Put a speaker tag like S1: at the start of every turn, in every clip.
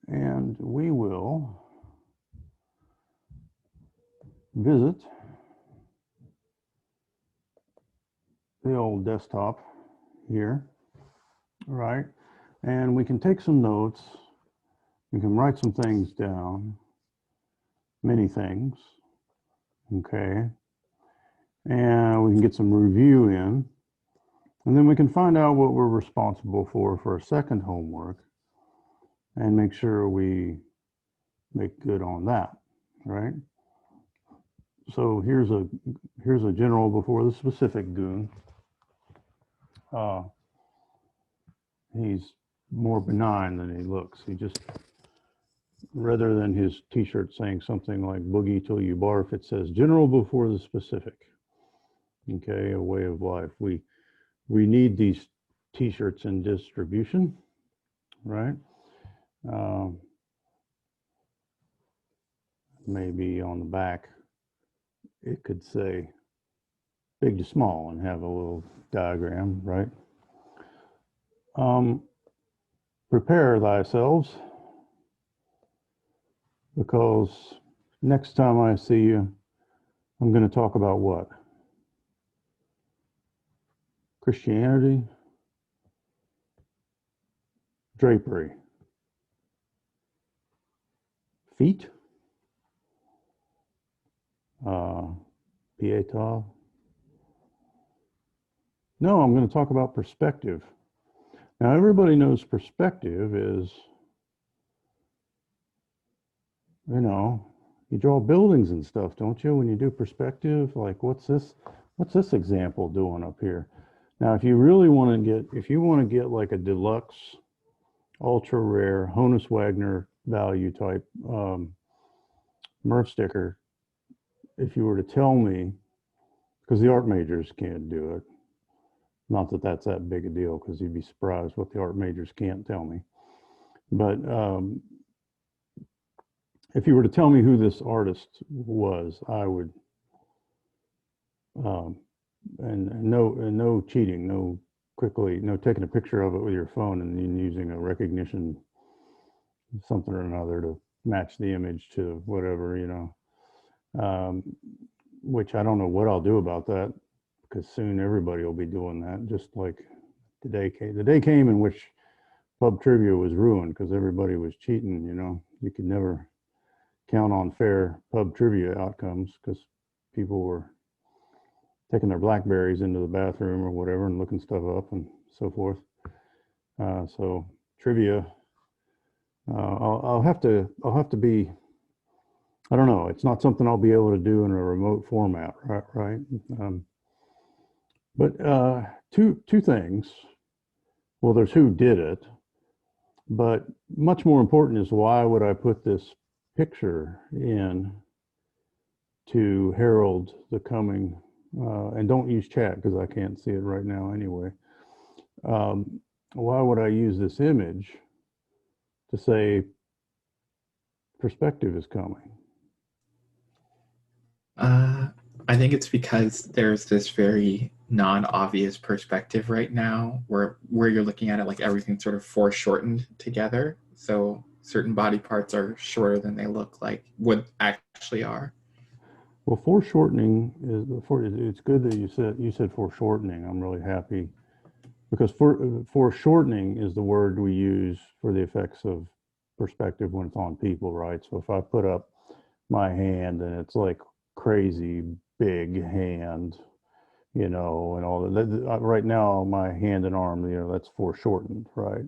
S1: And we will visit the old desktop here, right? And we can take some notes. We can write some things down, many things, okay? And we can get some review in. And then we can find out what we're responsible for our second homework and make sure we make good on that, right? So here's a general before the specific goon. He's more benign than he looks. He just, rather than his t-shirt saying something like boogie till you barf, it says general before the specific. Okay, a way of life. We need these t-shirts in distribution, right? Maybe on the back it could say big to small and have a little diagram, right? Prepare thyself, because next time I see you, I'm going to talk about what? Christianity, drapery, feet, pietà. No, I'm going to talk about perspective. Now, everybody knows perspective is, you know, you draw buildings and stuff, don't you? When you do perspective, like what's this example doing up here? Now, if you really want to get like a deluxe, ultra rare Honus Wagner value type Murph sticker, if you were to tell me, because the art majors can't do it, not that that's that big a deal, because you'd be surprised what the art majors can't tell me. But if you were to tell me who this artist was, I would, and no cheating, no taking a picture of it with your phone and then using a recognition something or another to match the image to whatever, which I don't know what I'll do about that, because soon everybody will be doing that. Just like the day came in which pub trivia was ruined because everybody was cheating. You could never count on fair pub trivia outcomes because people were taking their Blackberries into the bathroom or whatever and looking stuff up and so forth. So trivia, I'll have to be, I don't know, it's not something I'll be able to do in a remote format, right? But two things. Well, there's who did it, but much more important is why would I put this picture in to herald the coming, and don't use chat because I can't see it right now anyway. Why would I use this image to say perspective is coming?
S2: I think it's because there's this very non-obvious perspective right now where you're looking at it like everything's sort of foreshortened together. So certain body parts are shorter than they look like what actually are.
S1: Well, foreshortening it's good that you said foreshortening. I'm really happy because foreshortening is the word we use for the effects of perspective when it's on people, right? So if I put up my hand and it's like crazy big hand, and all that. Right now, my hand and arm, that's foreshortened, right?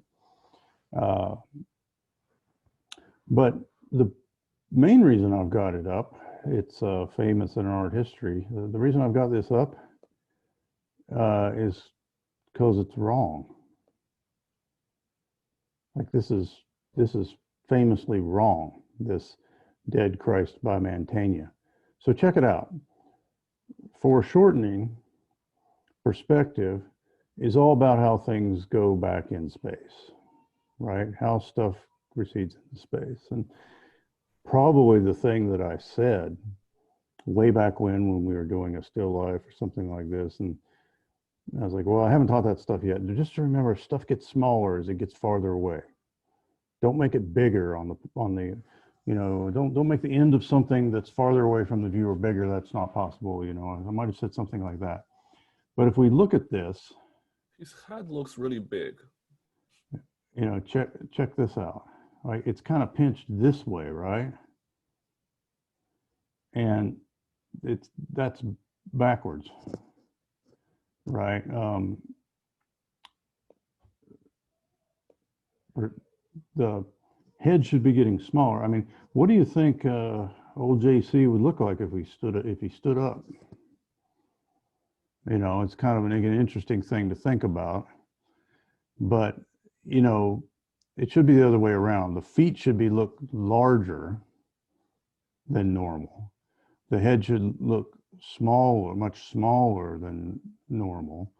S1: But the main reason I've got it up, it's famous in art history. The reason I've got this up is because it's wrong. Like this is famously wrong. This Dead Christ by Mantegna. So check it out. Foreshortening perspective is all about how things go back in space, right? How stuff recedes into space. And probably the thing that I said way back when we were doing a still life or something like this, and I was like, well, I haven't taught that stuff yet. Just to remember, stuff gets smaller as it gets farther away, Don't make it bigger on the, you know, don't make the end of something that's farther away from the viewer bigger. That's not possible. You know, I might have said something like that. But if we look at this,
S3: His head looks really big.
S1: you know, check this out. Right, it's kind of pinched this way, right? And that's backwards, right? The head should be getting smaller. I mean, what do you think old JC would look like if he stood up? You know, it's kind of an interesting thing to think about. But you know, it should be the other way around. The feet should look larger than normal. The head should look smaller, much smaller than normal.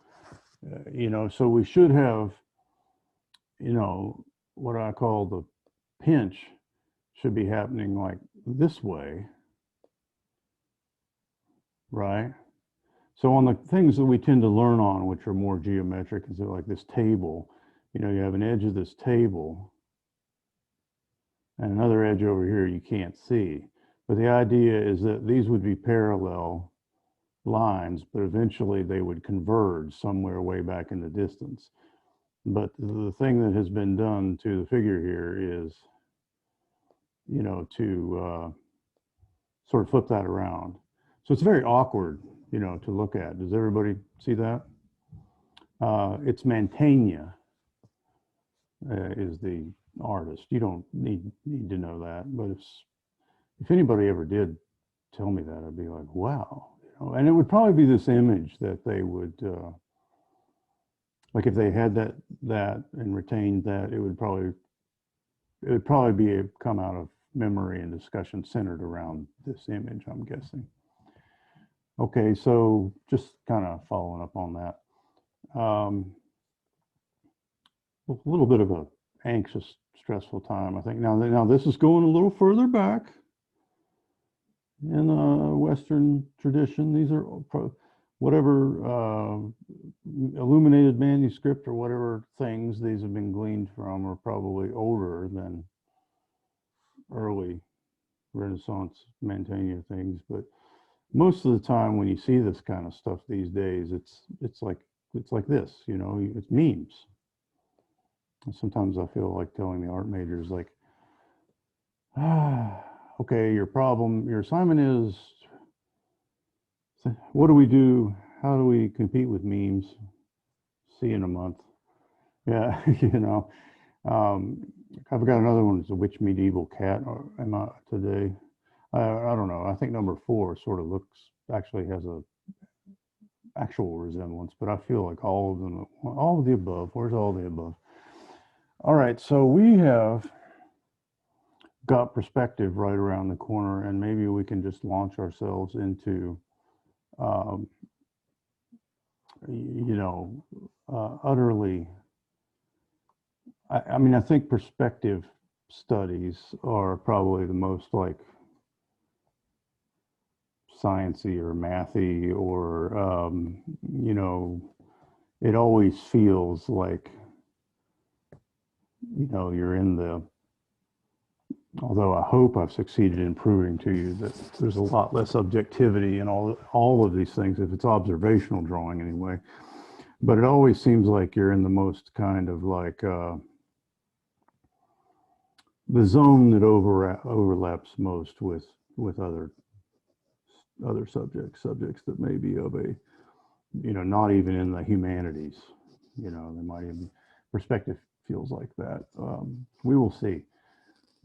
S1: You know, so we should have, you know, what I call the pinch should be happening like this way, right? So on the things that we tend to learn on, which are more geometric, is like this table, you know, you have an edge of this table and another edge over here you can't see. But the idea is that these would be parallel lines, but eventually they would converge somewhere way back in the distance. But the thing that has been done to the figure here is, you know, to sort of flip that around. So it's very awkward, you know, to look at. Does everybody see that? It's Mantegna is the artist. You don't need to know that, but if anybody ever did tell me that, I'd be like, wow. You know, and it would probably be this image that they would, like if they had that and retained that, it would probably be come out of memory and discussion centered around this image, I'm guessing. Okay, so just kind of following up on that. A little bit of a anxious, stressful time, I think. Now this is going a little further back in Western tradition. These are whatever illuminated manuscript or whatever things these have been gleaned from are probably older than early Renaissance Mantegna things. But most of the time when you see this kind of stuff these days, it's like this, you know, it's memes. And sometimes I feel like telling the art majors, like, okay, your assignment is, what do we do? How do we compete with memes? See you in a month. Yeah, you know. I've got another one. It's a Witch Medieval Cat today. I don't know. I think number 4 sort of actually has a actual resemblance, but I feel like all of the above. Where's all the above? All right, so we have got perspective right around the corner, and maybe we can just launch ourselves into, you know, utterly. I mean, I think perspective studies are probably the most like sciencey or mathy, or you know, it always feels like, you know, you're in the, although I hope I've succeeded in proving to you that there's a lot less objectivity in all of these things, if it's observational drawing anyway. But it always seems like you're in the most kind of like the zone that overlaps most with other subjects that may be of a, you know, not even in the humanities, you know, they might even, perspective feels like that. We will see.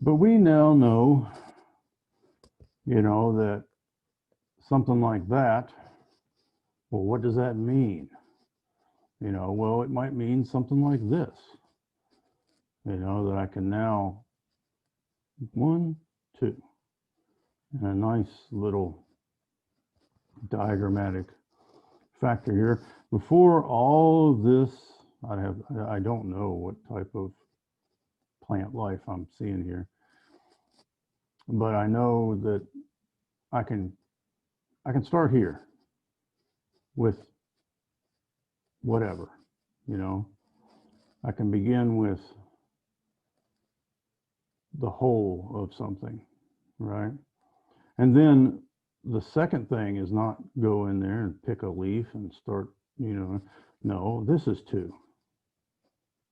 S1: But we now know, you know, that something like that, well, what does that mean? You know, well, it might mean something like this, you know, that I can now 1, 2, and a nice little diagrammatic factor here. Before all of this, I don't know what type of plant life I'm seeing here, but I know that I can start here with whatever, you know. I can begin with the whole of something, right? And then the second thing is not go in there and pick a leaf and start, no, this is 2,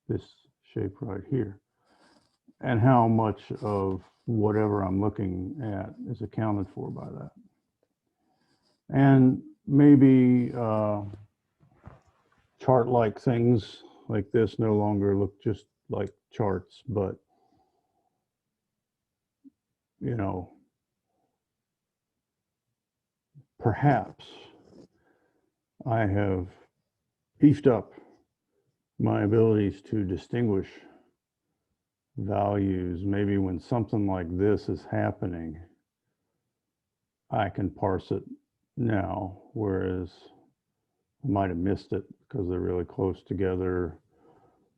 S1: this shape right here. And how much of whatever I'm looking at is accounted for by that. And maybe chart-like things like this no longer look just like charts, but, perhaps I have beefed up my abilities to distinguish values. Maybe when something like this is happening, I can parse it now, whereas I might have missed it because they're really close together,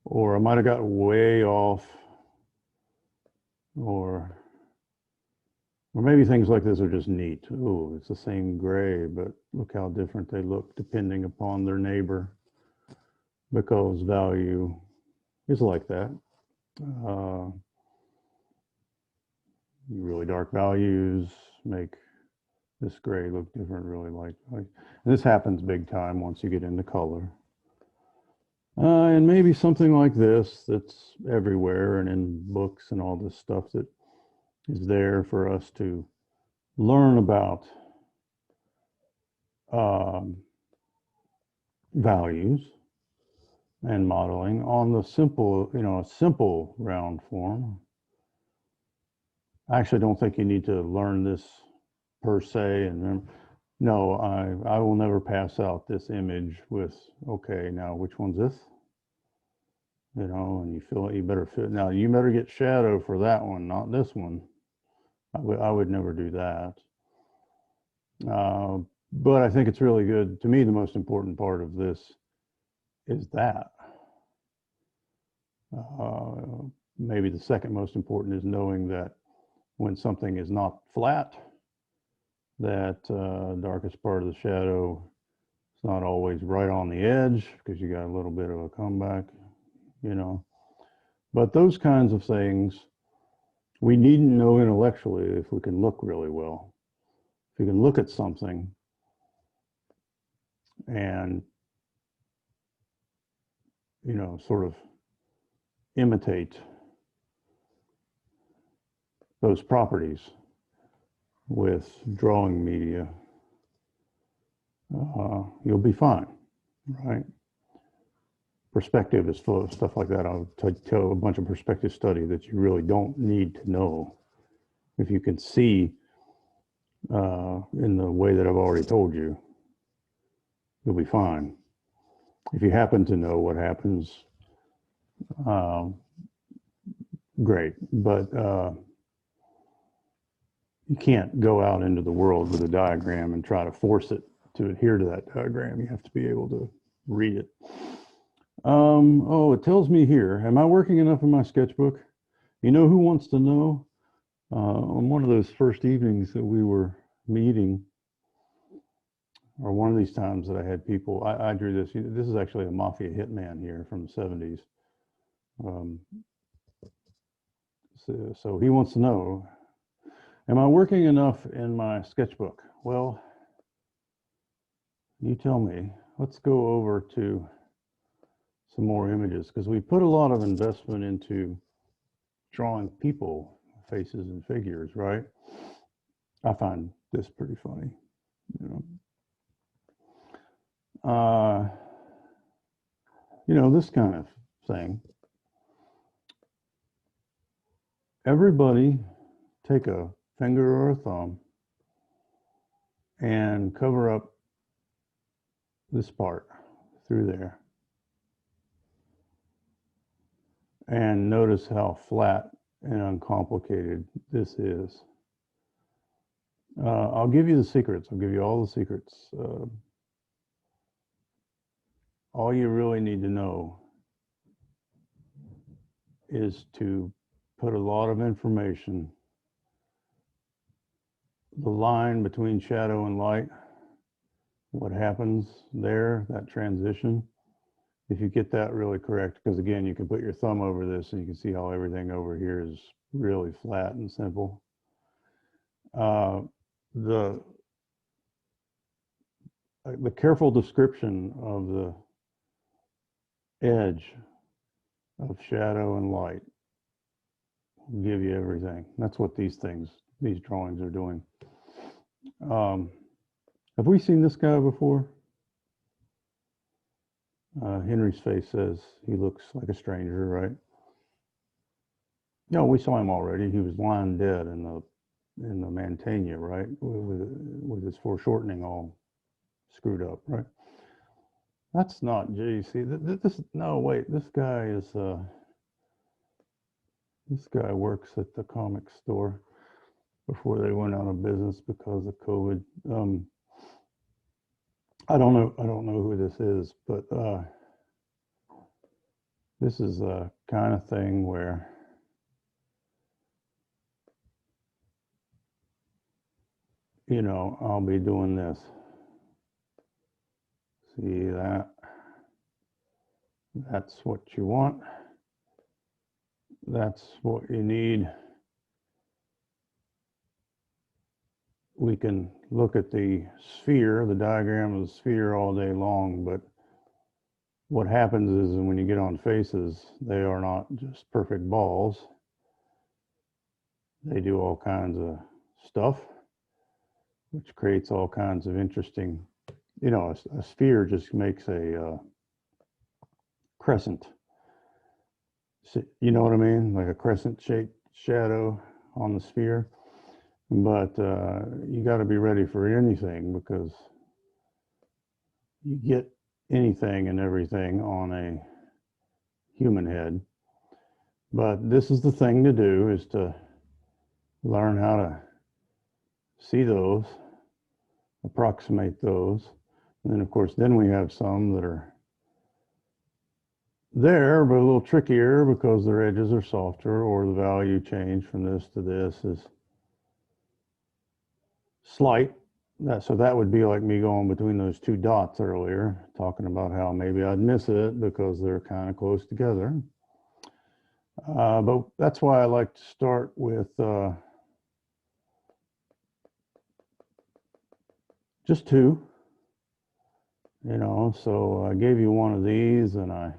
S1: or I might have got way off, or maybe things like this are just neat. Oh, it's the same gray, but look how different they look depending upon their neighbor, because value is like that. Really dark values make this gray look different, really and this happens big time once you get into color. And maybe something like this that's everywhere and in books and all this stuff that is there for us to learn about values and modeling on the simple, a simple round form. I actually don't think you need to learn this per se. And no, I will never pass out this image with, okay, now which one's this? And you feel it, you better fit. Now you better get shadow for that one, not this one. I would never do that. But I think it's really good. To me, the most important part of this is that. Maybe the second most important is knowing that when something is not flat, that darkest part of the shadow is not always right on the edge because you got a little bit of a comeback, But those kinds of things we needn't know intellectually if we can look really well. If you can look at something and, sort of imitate those properties with drawing media, you'll be fine, right? Perspective is full of stuff like that. I'll tell a bunch of perspective study that you really don't need to know. If you can see in the way that I've already told you, you'll be fine. If you happen to know what happens, great. But you can't go out into the world with a diagram and try to force it to adhere to that diagram. You have to be able to read it. It tells me here, am I working enough in my sketchbook? Who wants to know? On one of those first evenings that we were meeting, or one of these times that I had people, I drew this. This is actually a mafia hitman here from the 70s. So he wants to know, am I working enough in my sketchbook? Well, you tell me. Let's go over to some more images, because we put a lot of investment into drawing people, faces and figures, right? I find this pretty funny, this kind of thing. Everybody take a finger or a thumb and cover up this part through there. And notice how flat and uncomplicated this is. I'll give you the secrets. I'll give you all the secrets. All you really need to know is to put a lot of information. The line between shadow and light, what happens there, that transition, if you get that really correct, because again, you can put your thumb over this and you can see how everything over here is really flat and simple. The careful description of the edge of shadow and light will give you everything. That's what these drawings are doing. Have we seen this guy before? Henry's face says he looks like a stranger, right? No, we saw him already. He was lying dead in the Mantegna, right? With his foreshortening all screwed up, right? That's not JC. No, wait. This guy works at the comic store before they went out of business because of COVID. I don't know who this is, but this is a kind of thing where I'll be doing this. See that? That's what you want. That's what you need. We can look at the sphere, the diagram of the sphere all day long, but what happens is when you get on faces, they are not just perfect balls. They do all kinds of stuff, which creates all kinds of interesting, a sphere just makes a crescent. You know what I mean? Like a crescent-shaped shadow on the sphere. But you got to be ready for anything, because you get anything and everything on a human head. But this is the thing to do, is to learn how to see those, approximate those. And then, of course, then we have some that are there, but a little trickier because their edges are softer, or the value change from this to this is slight. So that would be like me going between those two dots earlier, talking about how maybe I'd miss it because they're kind of close together. But that's why I like to start with just two. So I gave you one of these, and I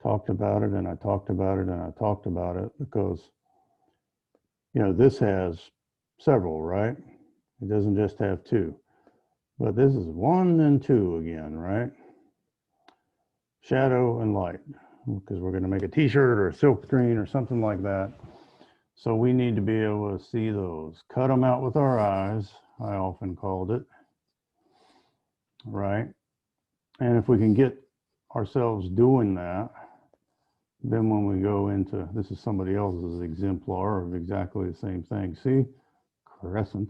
S1: talked about it, and I talked about it, and I talked about it, because this has several, right? It doesn't just have two, but this is one and two again, right? Shadow and light, because we're going to make a t-shirt or a silk screen or something like that. So we need to be able to see those. Cut them out with our eyes, I often called it, right? And if we can get ourselves doing that, then when we go into, this is somebody else's exemplar of exactly the same thing. See, crescent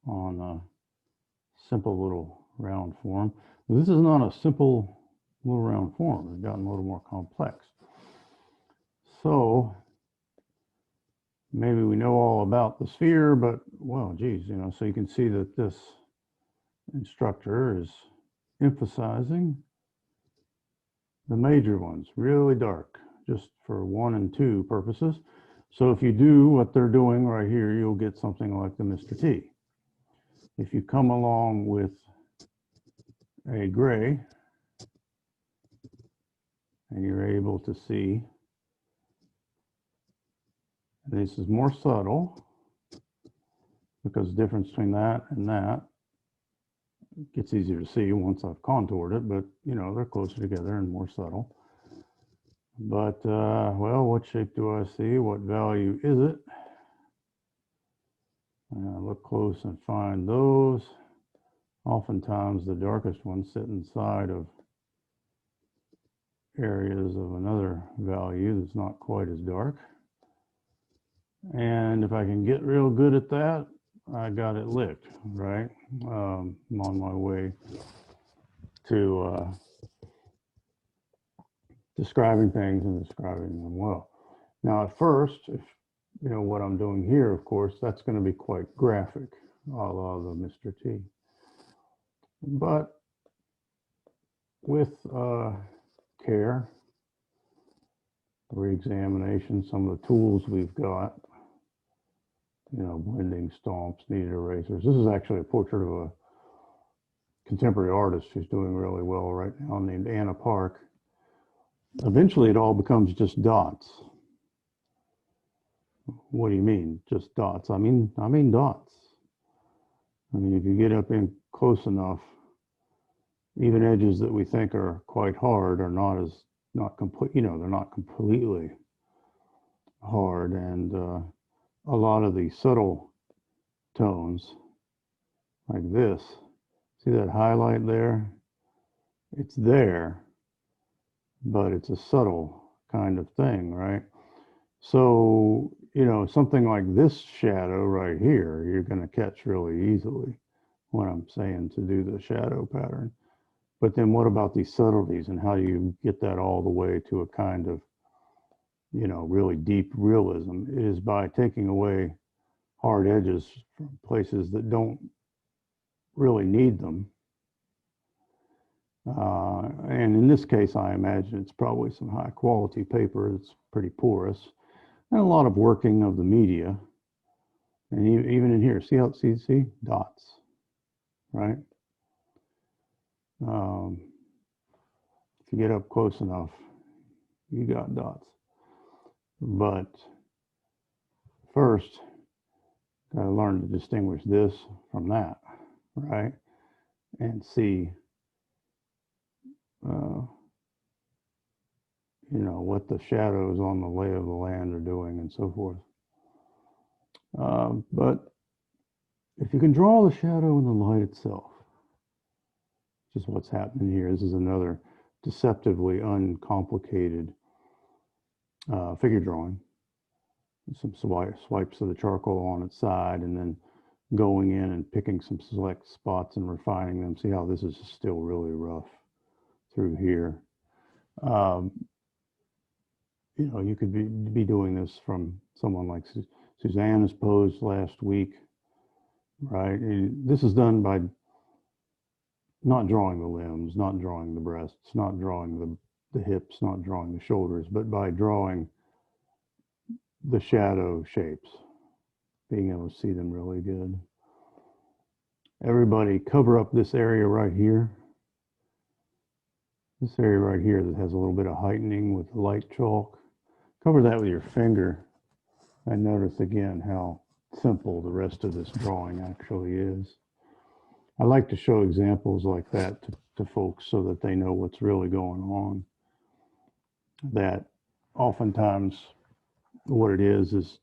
S1: on a simple little round form. This is not a simple little round form. It's gotten a little more complex. So maybe we know all about the sphere, but well, geez, so you can see that this instructor is emphasizing the major ones, really dark, just for 1 and 2 purposes. So if you do what they're doing right here, you'll get something like the Mr. T. If you come along with a gray, and you're able to see, this is more subtle, because the difference between that and that gets easier to see once I've contoured it, but they're closer together and more subtle. But well, what shape do I see? What value is it? Look close and find those. Oftentimes the darkest ones sit inside of areas of another value that's not quite as dark. And if I can get real good at that, I got it licked, right? I'm on my way to describing things and describing them well. Now, at first, if what I'm doing here, of course, that's going to be quite graphic, a la the Mr. T. But with care, re-examination, some of the tools we've got, you know, blending, stomps, kneaded erasers. This is actually a portrait of a contemporary artist who's doing really well right now named Anna Park. Eventually it all becomes just dots. What do you mean, just dots? I mean dots. I mean, if you get up in close enough, even edges that we think are quite hard are not complete, you know, they're not completely hard. And a lot of the subtle tones like this, see that highlight there? It's there, but it's a subtle kind of thing, right? So, you know, something like this shadow right here, you're going to catch really easily when I'm saying to do the shadow pattern. But then what about these subtleties, and how do you get that all the way to a kind of, you know, really deep realism? It is by taking away hard edges from places that don't really need them. And in this case, I imagine it's probably some high quality paper. It's pretty porous, and a lot of working of the media. And even in here, see how, see dots, right? If you get up close enough, you got dots. But first, gotta learn to distinguish this from that, right? And see, you know, what the shadows on the lay of the land are doing and so forth. But if you can draw the shadow in the light itself, which is what's happening here, this is another deceptively uncomplicated figure drawing. Some swipes of the charcoal on its side, and then going in and picking some select spots and refining them. See how this is still really rough through here. You know, you could be doing this from someone like Suzanne's posed last week, right? And this is done by not drawing the limbs, not drawing the breasts, not drawing the hips, not drawing the shoulders, but by drawing the shadow shapes, being able to see them really good. Everybody cover up this area right here. This area right here that has a little bit of heightening with light chalk. Cover that with your finger, and notice again how simple the rest of this drawing actually is. I like to show examples like that to folks so that they know what's really going on. That oftentimes what it is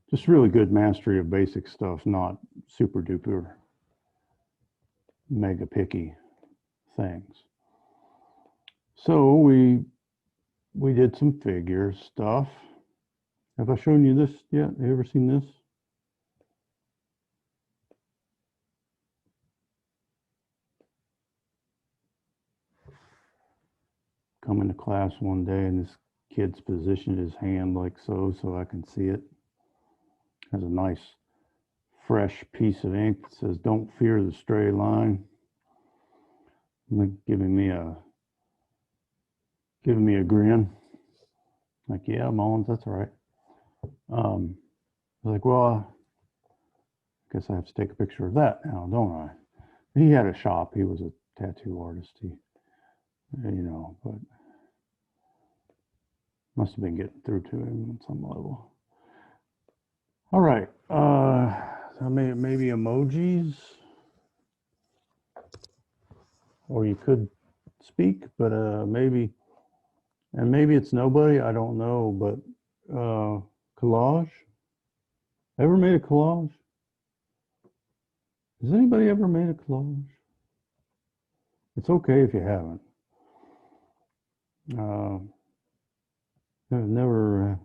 S1: just really good mastery of basic stuff, not super duper mega picky things. So we did some figure stuff. Have I shown you this yet? Have you ever seen this? Come into class one day and this kid's positioned his hand like so I can see it. Has a nice fresh piece of ink that says, "Don't fear the stray line." Giving me a grin. Like, yeah, Mullins, that's all right. I was like, well, I guess I have to take a picture of that now, don't I? He had a shop. He was a tattoo artist. He, you know, but must have been getting through to him on some level. All right. Maybe emojis, or you could speak, but maybe it's nobody. I don't know, but collage. Ever made a collage? Has anybody ever made a collage? It's okay if you haven't. I've never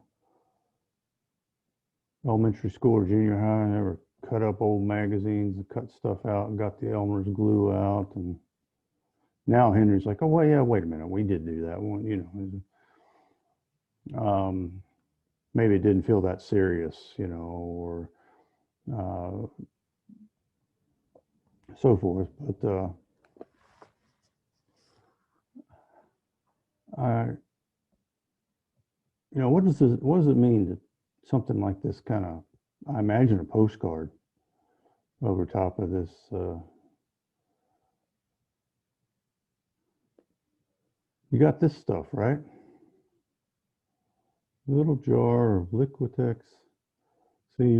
S1: elementary school or junior high, I never cut up old magazines and cut stuff out and got the Elmer's glue out. And now Henry's like, oh, well, yeah, wait a minute, we did do that one, you know. Maybe it didn't feel that serious, you know, or so forth. But You know, what does it mean that something like this kind of, I imagine a postcard over top of this, you got this stuff, right? A little jar of Liquitex. See, you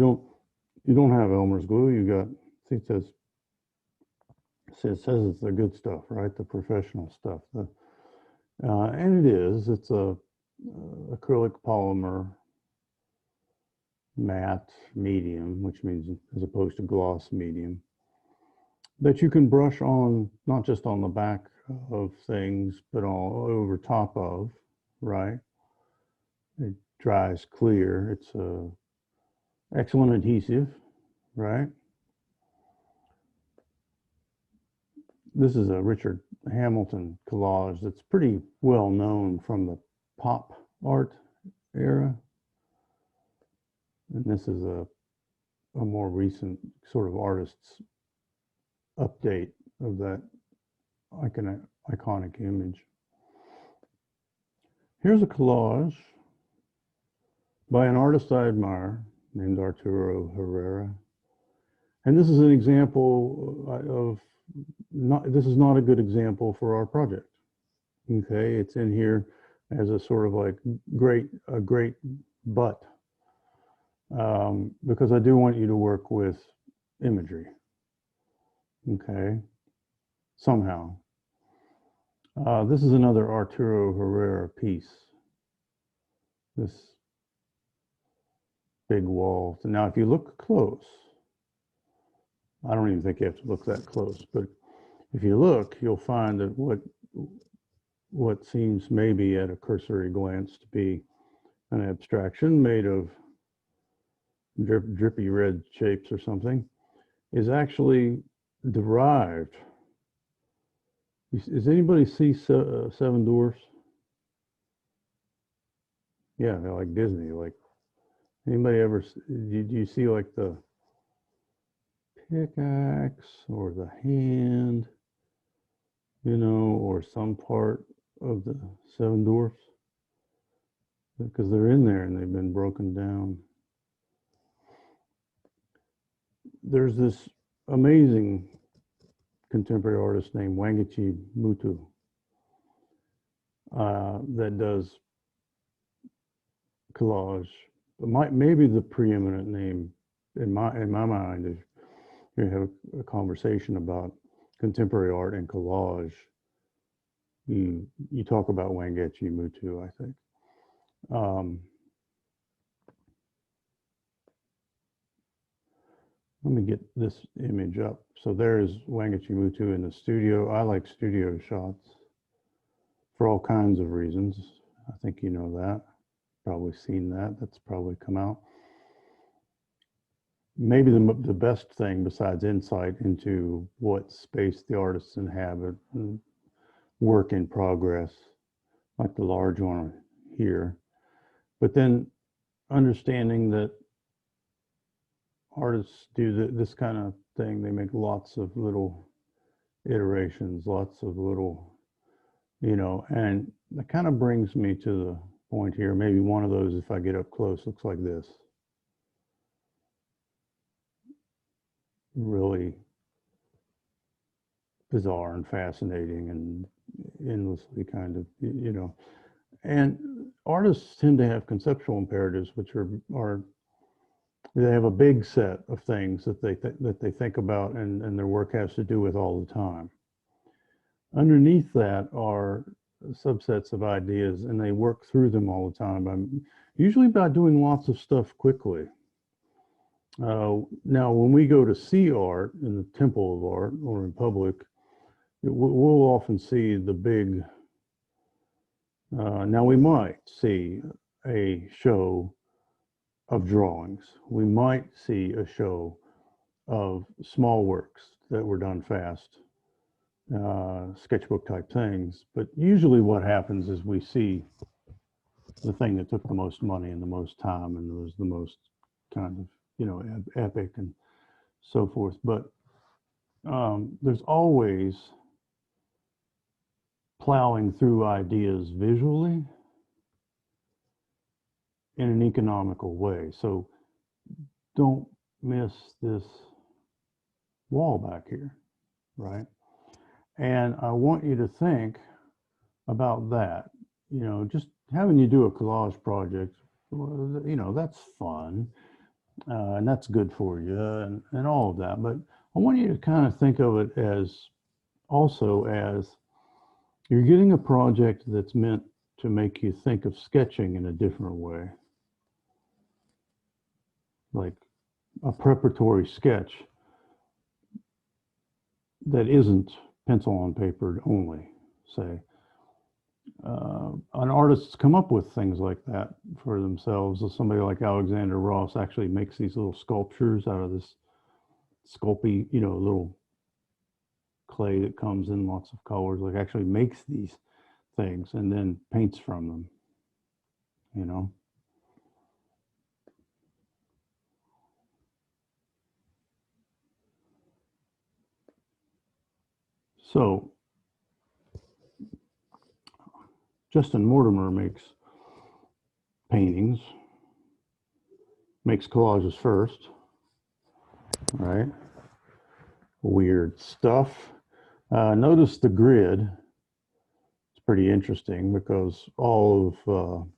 S1: don't have Elmer's glue. You got, see, it says it's the good stuff, right? The professional stuff. And it is. It's a acrylic polymer matte medium, which means as opposed to gloss medium, that you can brush on, not just on the back of things, but all over top of, right? It dries clear. It's a excellent adhesive, right? This is a Richard Hamilton collage that's pretty well known from the pop art era. And this is a more recent sort of artist's update of that iconic image. Here's a collage by an artist I admire named Arturo Herrera. And this is an example of, this is not a good example for our project. Okay, it's in here as a sort of like a great but, because I do want you to work with imagery. Okay, somehow. This is another Arturo Herrera piece. This big wall. So now, if you look close, I don't even think you have to look that close, but if you look, you'll find that what seems maybe at a cursory glance to be an abstraction made of drippy red shapes or something is actually derived. Does anybody see Seven Dwarfs? Yeah, they're like Disney. Like, anybody ever, do you see like the pickaxe or the hand, you know, or some part of the Seven Dwarfs? Because they're in there and they've been broken down. There's this amazing contemporary artist named Wangechi Mutu that does collage. Maybe the preeminent name in my mind is, you have a conversation about contemporary art and collage. You talk about Wangechi Mutu, I think. Let me get this image up. So there's Wangechi Mutu in the studio. I like studio shots for all kinds of reasons. I think you know that. Probably seen that. That's probably come out. Maybe the best thing besides insight into what space the artists inhabit and work in progress, like the large one here. But then understanding that artists do this kind of thing. They make lots of little iterations, lots of little, you know, and that kind of brings me to the point here. Maybe one of those, if I get up close, looks like this. Really bizarre and fascinating and endlessly kind of, you know, and artists tend to have conceptual imperatives, which are they have a big set of things that they think about and their work has to do with all the time. Underneath that are subsets of ideas, and they work through them all the time, usually by doing lots of stuff quickly. Now, when we go to see art in the Temple of Art or in public, we'll often see the big, now we might see a show of drawings. We might see a show of small works that were done fast, sketchbook type things. But usually what happens is we see the thing that took the most money and the most time and was the most kind of, you know, epic and so forth. But there's always plowing through ideas visually in an economical way. So don't miss this wall back here, right? And I want you to think about that. You know, just having you do a collage project, you know, that's fun, and that's good for you, and all of that. But I want you to kind of think of it as also as you're getting a project that's meant to make you think of sketching in a different way, like a preparatory sketch that isn't pencil on paper only, say. An artist's come up with things like that for themselves. So somebody like Alexander Ross actually makes these little sculptures out of this sculpey, you know, little clay that comes in lots of colors, like actually makes these things and then paints from them, you know. So Justin Mortimer makes paintings, makes collages first, right? Weird stuff. Notice the grid. It's pretty interesting because all of,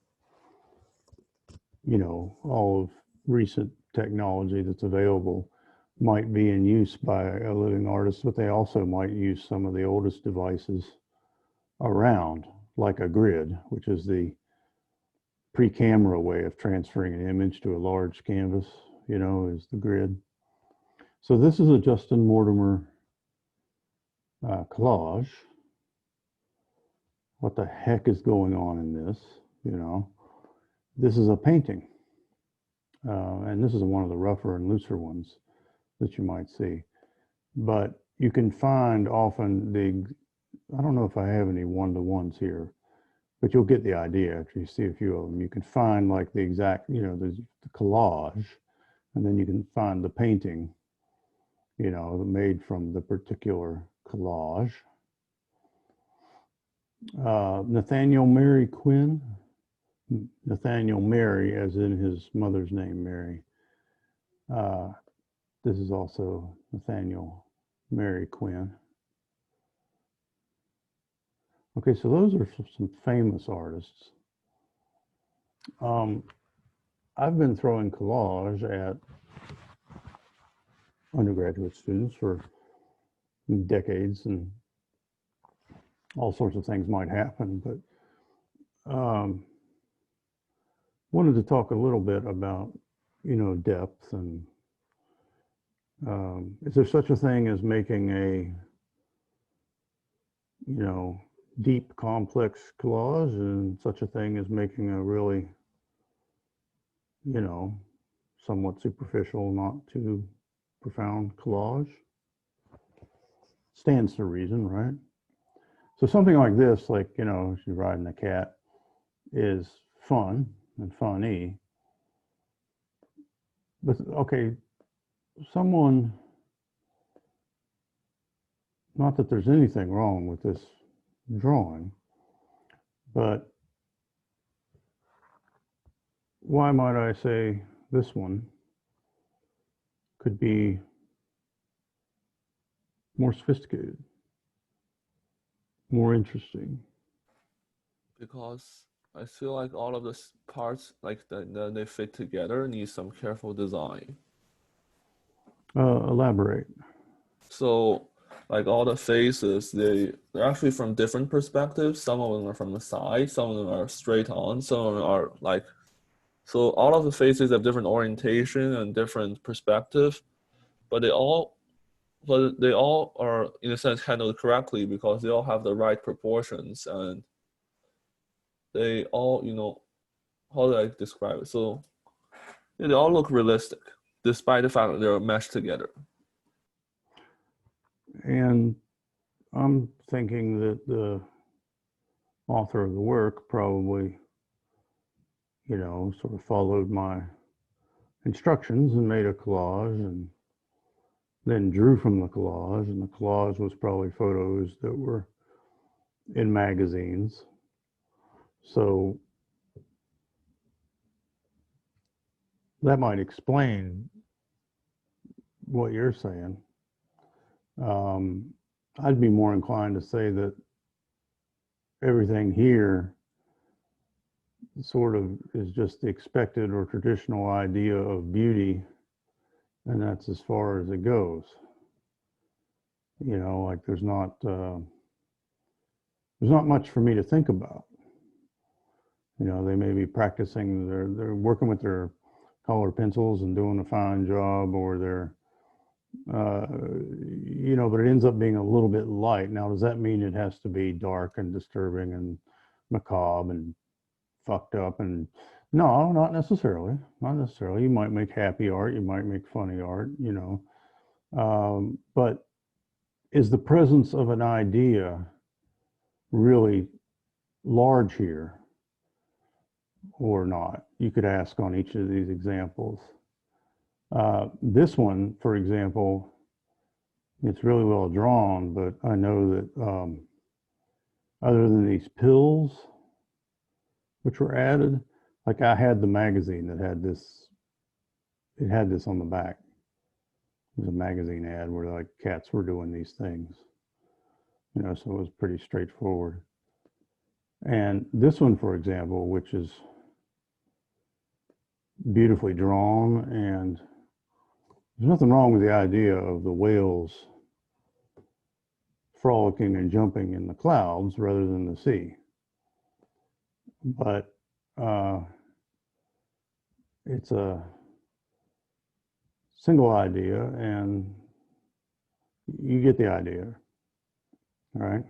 S1: you know, all of recent technology that's available might be in use by a living artist, but they also might use some of the oldest devices around, like a grid, which is the pre-camera way of transferring an image to a large canvas, you know, is the grid. So this is a Justin Mortimer collage. What the heck is going on in this, you know? This is a painting. And this is one of the rougher and looser ones that you might see. But you can find often I don't know if I have any one-to-ones here, but you'll get the idea after you see a few of them. You can find like the exact, you know, the collage, and then you can find the painting, you know, made from the particular collage. Nathaniel Mary Quinn, Nathaniel Mary as in his mother's name, Mary. This is also Nathaniel Mary Quinn. Okay, so those are some famous artists. I've been throwing collage at undergraduate students for decades, and all sorts of things might happen, but wanted to talk a little bit about, you know, depth and is there such a thing as making a, you know, deep, complex collage, and such a thing as making a really, you know, somewhat superficial, not too profound collage? Stands to reason, right? So something like this, like, you know, she's riding a cat, is fun and funny. But okay, someone, not that there's anything wrong with this drawing, but why might I say this one could be more sophisticated, more interesting?
S3: Because I feel like all of the parts, like they fit together, need some careful design.
S1: Elaborate.
S3: So, like all the faces, they're actually from different perspectives. Some of them are from the side, some of them are straight on, some of them are like, so all of the faces have different orientation and different perspective, but they all are in a sense handled correctly because they all have the right proportions, and they all, you know, how do I describe it? So yeah, they all look realistic, despite the fact that they're meshed together.
S1: And I'm thinking that the author of the work probably, you know, sort of followed my instructions and made a collage and then drew from the collage. And the collage was probably photos that were in magazines. So that might explain what you're saying. I'd be more inclined to say that everything here sort of is just the expected or traditional idea of beauty, and that's as far as it goes. You know, like there's not much for me to think about. You know, they may be practicing, they're working with their color pencils and doing a fine job, or they're you know, but it ends up being a little bit light. Now, does that mean it has to be dark and disturbing and macabre and fucked up? And no, not necessarily. Not necessarily. You might make happy art, you might make funny art, you know. But is the presence of an idea really large here or not? You could ask on each of these examples. This one, for example, it's really well drawn, but I know that other than these pills, which were added, like I had the magazine that had this, it had this on the back. It was a magazine ad where like cats were doing these things, you know, so it was pretty straightforward. And this one, for example, which is beautifully drawn, and there's nothing wrong with the idea of the whales frolicking and jumping in the clouds rather than the sea. But it's a single idea, and you get the idea, all right?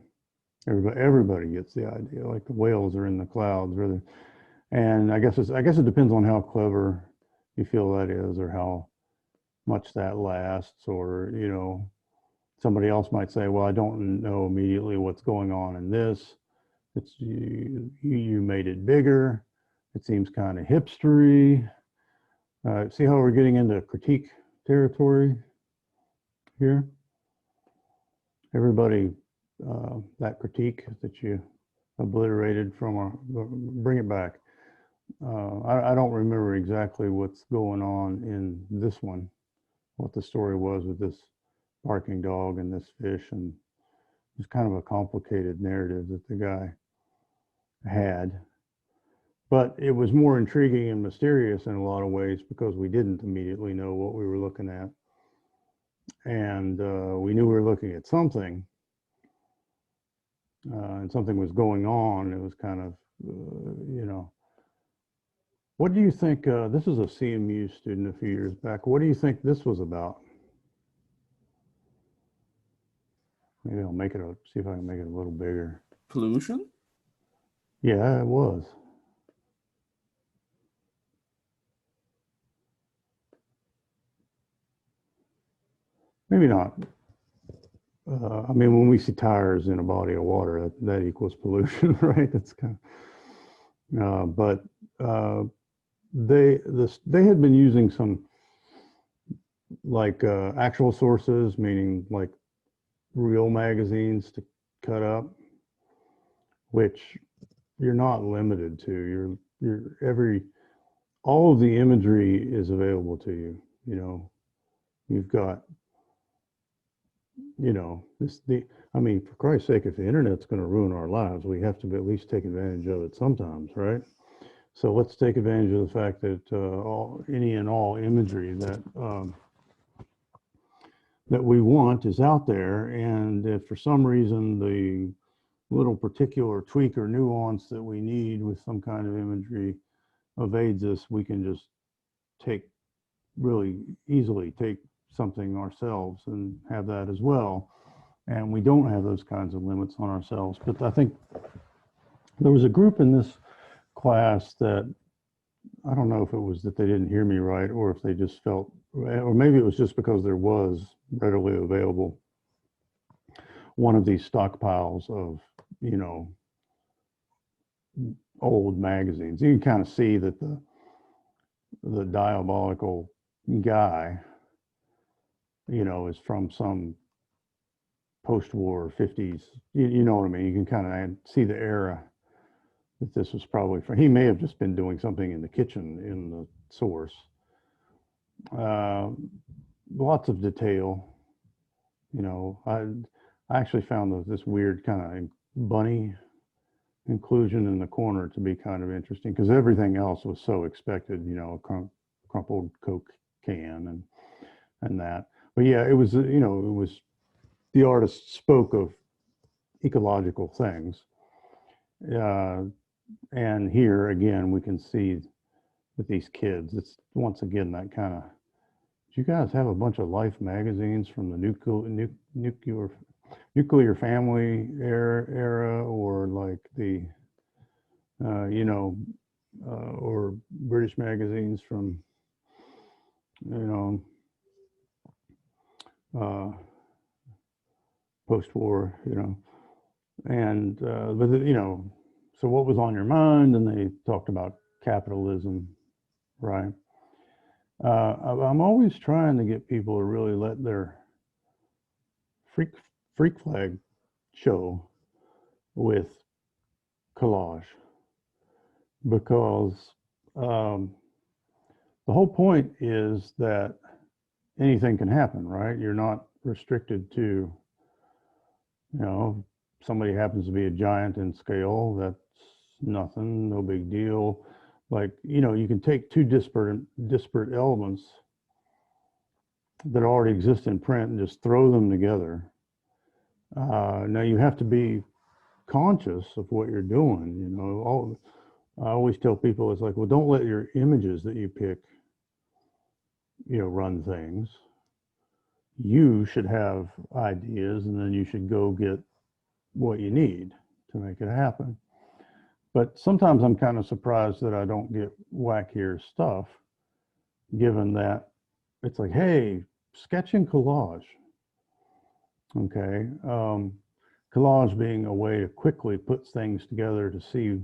S1: Everybody gets the idea. Like the whales are in the clouds, rather. And I guess it depends on how clever you feel that is, or how much that lasts, or you know, somebody else might say, well, I don't know immediately what's going on in this. It's you made it bigger. It seems kind of hipstery. See how we're getting into critique territory here? Everybody, that critique that you obliterated from our, bring it back. I don't remember exactly what's going on in this one, what the story was with this barking dog and this fish, and it's kind of a complicated narrative that the guy had. But it was more intriguing and mysterious in a lot of ways because we didn't immediately know what we were looking at. And we knew we were looking at something, and something was going on. It was kind of, you know, what do you think? This is a CMU student a few years back. What do you think this was about? Maybe I'll make it, see if I can make it a little bigger.
S3: Pollution?
S1: Yeah, it was. Maybe not. I mean, when we see tires in a body of water, that equals pollution, right? That's kind of, but they had been using some like actual sources, meaning like real magazines to cut up, which you're not limited to. All of the imagery is available to you. You know, you've got, you know, I mean, for Christ's sake, if the internet's going to ruin our lives, we have to at least take advantage of it sometimes, right? So let's take advantage of the fact that any and all imagery that that we want is out there, and if for some reason the little particular tweak or nuance that we need with some kind of imagery evades us, we can just really easily take something ourselves and have that as well. And we don't have those kinds of limits on ourselves. But I think there was a group in this class that, I don't know if it was that they didn't hear me right, or if they just felt, or maybe it was just because there was readily available one of these stockpiles of, you know, old magazines. You can kind of see that the diabolical guy, you know, is from some post-war 50s. You know what I mean? You can kind of see the era that this was probably from. He may have just been doing something in the kitchen in the source. Lots of detail. You know, I actually found this weird kind of bunny inclusion in the corner to be kind of interesting because everything else was so expected. You know, a crumpled Coke can and that. But yeah, it was, you know, it was, the artist spoke of ecological things. And here again, we can see with these kids, it's once again that kind of, do you guys have a bunch of Life magazines from the nuclear family era or like the, you know, or British magazines from, you know, post-war, you know, and but you know, so what was on your mind? And they talked about capitalism, right? I'm always trying to get people to really let their freak flag show with collage, because the whole point is that anything can happen, right? You're not restricted to, you know, somebody happens to be a giant in scale, that's nothing, no big deal. Like, you know, you can take two disparate elements that already exist in print and just throw them together. Now you have to be conscious of what you're doing. You know, I always tell people, it's like, well, don't let your images that you pick, you know, run things. You should have ideas, and then you should go get what you need to make it happen. But sometimes I'm kind of surprised that I don't get wackier stuff, given that it's like, hey, sketching collage. Okay. Collage being a way to quickly put things together to see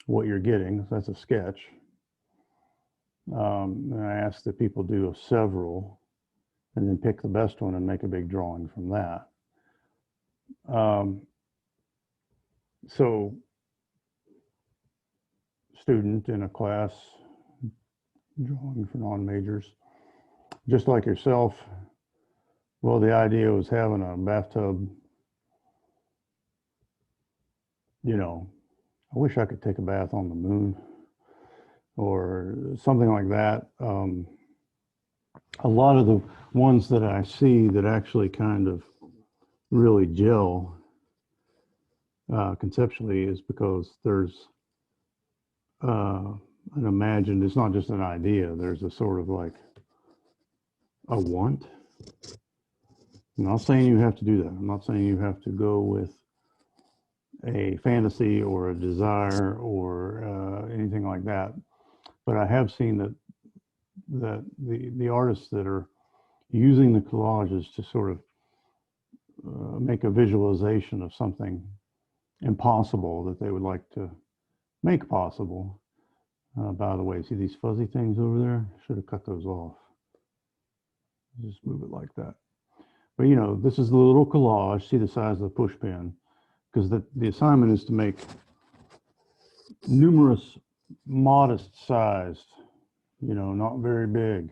S1: what you're getting. That's a sketch. And I ask that people do several and then pick the best one and make a big drawing from that. So student in a class drawing for non-majors, just like yourself, well, the idea was having a bathtub, you know, I wish I could take a bath on the moon or something like that. A lot of the ones that I see that actually kind of really gel conceptually is because there's an imagined, it's not just an idea, there's a sort of like a want. I'm not saying you have to do that. I'm not saying you have to go with a fantasy or a desire or anything like that. But I have seen that the artists that are using the collages to sort of make a visualization of something impossible that they would like to make possible. By the way, see these fuzzy things over there? Should have cut those off. Just move it like that. But you know, this is the little collage. See the size of the push pin, because the assignment is to make numerous modest sized, you know, not very big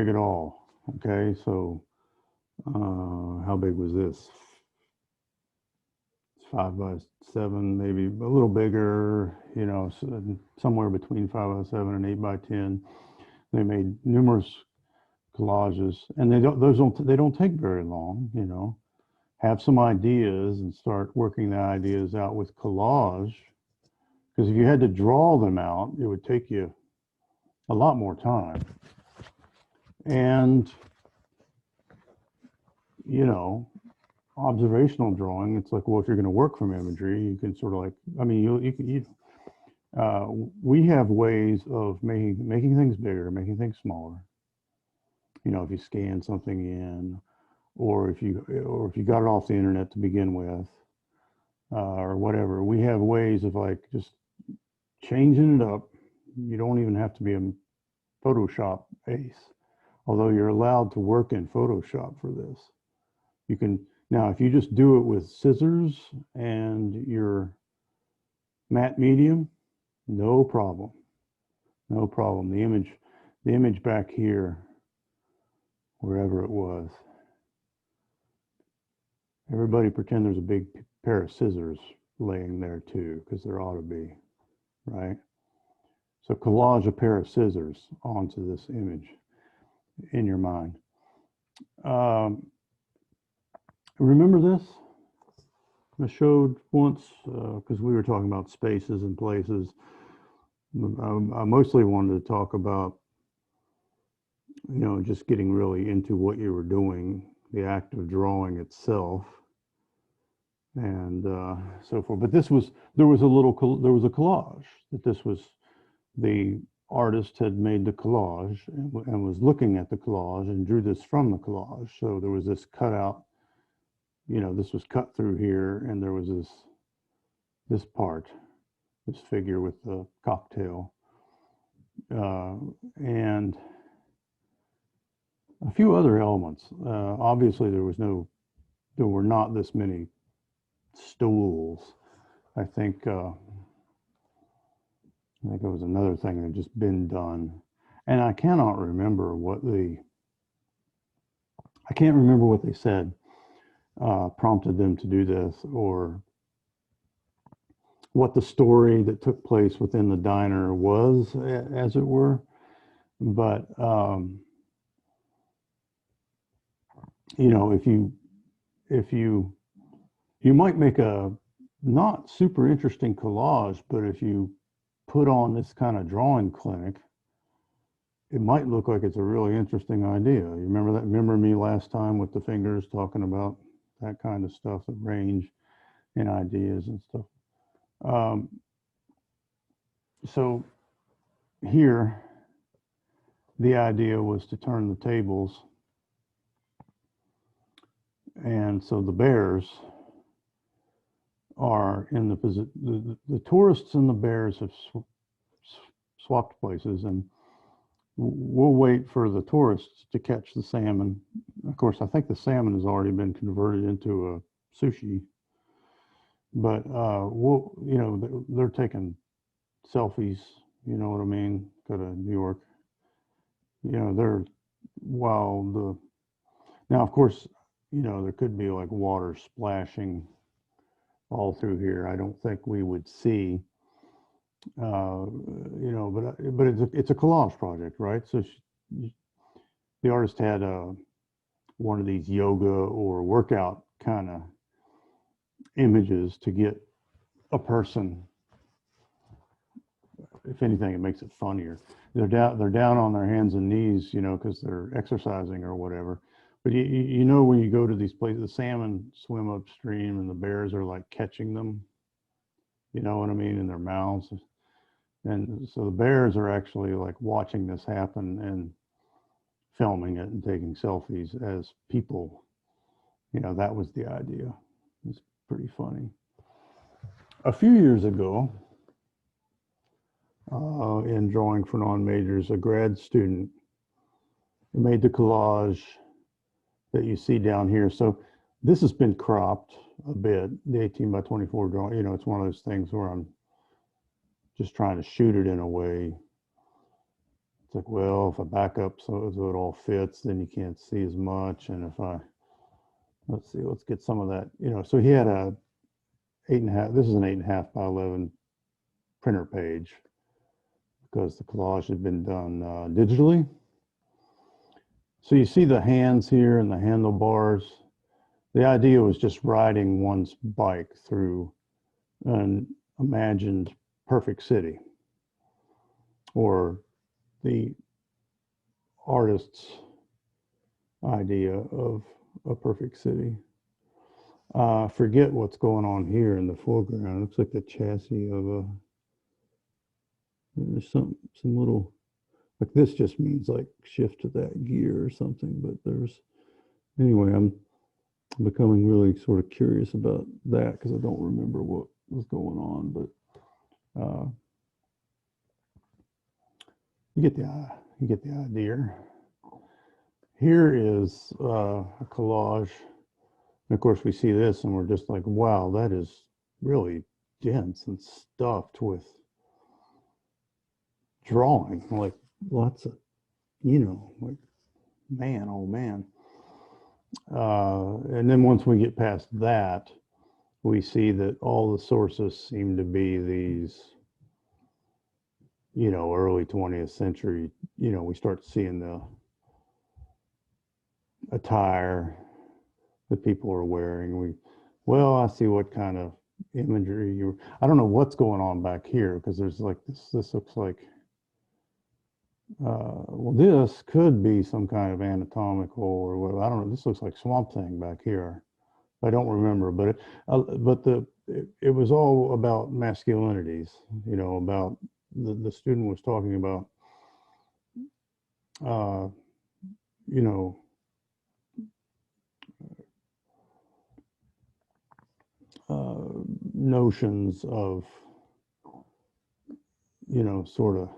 S1: at all. Okay, so how big was this? 5 by 7, maybe a little bigger, you know, somewhere between 5 by 7 and 8 by 10. They made numerous collages, and they don't take very long, you know. Have some ideas and start working the ideas out with collage, because if you had to draw them out, it would take you a lot more time. And you know, observational drawing, it's like, well, if you're going to work from imagery, you can sort of like, I mean, we have ways of making things bigger, making things smaller. You know, if you scan something in, or if you got it off the internet to begin with, or whatever, we have ways of like just changing it up. You don't even have to be a Photoshop ace, although you're allowed to work in Photoshop for this. You can, now if you just do it with scissors and your matte medium, no problem. No problem. The image back here, wherever it was, everybody pretend there's a big pair of scissors laying there too, because there ought to be, right? So collage a pair of scissors onto this image in your mind. Remember this? I showed once, because we were talking about spaces and places. I mostly wanted to talk about, you know, just getting really into what you were doing, the act of drawing itself, and so forth. But there was a collage that the artist had made the collage and was looking at the collage and drew this from the collage. So there was this cutout, you know, this was cut through here, and there was this part, this figure with the cocktail, and a few other elements. Obviously, there were not this many stools. I think it was another thing that had just been done, and I can't remember what they said prompted them to do this, or what the story that took place within the diner was, as it were. But you know, if you might make a not super interesting collage, but if you put on this kind of drawing clinic, it might look like it's a really interesting idea. You remember that? Remember me last time with the fingers talking about that kind of stuff, the range in ideas and stuff. So here, the idea was to turn the tables. And so the bears are in the position, the tourists and the bears have swapped places, and we'll wait for the tourists to catch the salmon. Of course, I think the salmon has already been converted into a sushi, but you know, they're taking selfies, you know what I mean? Go to New York, you know, now of course, you know, there could be like water splashing all through here. I don't think we would see, you know, but it's a collage project, right? So the artist had one of these yoga or workout kind of images to get a person. If anything, it makes it funnier. They're down on their hands and knees, you know, because they're exercising or whatever. But you know, when you go to these places, the salmon swim upstream and the bears are like catching them, you know what I mean, in their mouths. And so the bears are actually like watching this happen and filming it and taking selfies as people. You know, that was the idea. It's pretty funny. A few years ago, in drawing for non-majors, a grad student made the collage that you see down here. So this has been cropped a bit, the 18 by 24 drawing. You know, it's one of those things where I'm just trying to shoot it in a way. It's like, well, if I back up so it all fits, then you can't see as much. And if I, let's see, let's get some of that, you know. So he had a 8.5, this is an 8.5 by 11 printer page, because the collage had been done digitally. So you see the hands here and the handlebars. The idea was just riding one's bike through an imagined perfect city, or the artist's idea of a perfect city. Forget what's going on here in the foreground. It looks like the chassis of a, there's some little, like this just means like shift to that gear or something, but there's, anyway, I'm becoming really sort of curious about that because I don't remember what was going on, but you get the idea. Here is a collage And of course, we see this and we're just like, wow, that is really dense and stuffed with drawing, like lots of, like, man, oh man. And then once we get past that, we see that all the sources seem to be these, early 20th century, we start seeing the attire that people are wearing. Well, I see what kind of imagery I don't know what's going on back here because there's like this looks like, well, this could be some kind of anatomical or whatever. I don't know. This looks like Swamp Thing back here. I don't remember, but it was all about masculinities, about the student was talking about, uh, you know, notions of, sort of,